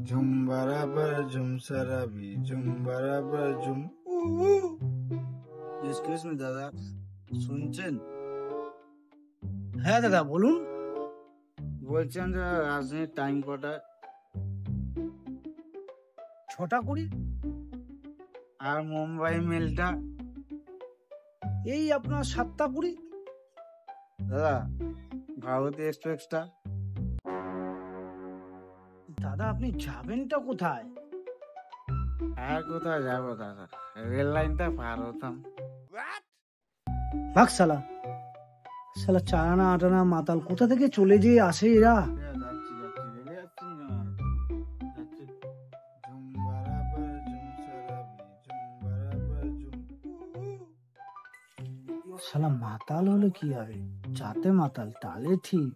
ঝুম বরাবর ঝুম সারাবি ঝুম বরাবর ঝুম। Excuse me দাদা, শুনছেন? হ্যাঁ দাদা বলুন। বলছেন যে রাজধানীর টাইম কটা? 6টা 20। আর মুম্বাই মেলটা? এই আপনার 7টা 20। দাদা ভারতী এক্সপ্রেসটা? দাদা আপনি যাবেনটা কোথায়? আর কোথায় যাবো দাদা, রেল লাইনটা পার হতাম। ভাগ শালা, শালা চারানা আটানা মাতাল কোথা থেকে চলে যেয়ে আসে এরা। যাচ্ছি রেলে যাচ্ছি না, যাচ্ছি। ঝুম বরাবর ঝুম সারাবি ঝুম বরাবর ঝুম। শালা মাতাল হলে কি হবে, যাতে মাতাল তালে ঠিক।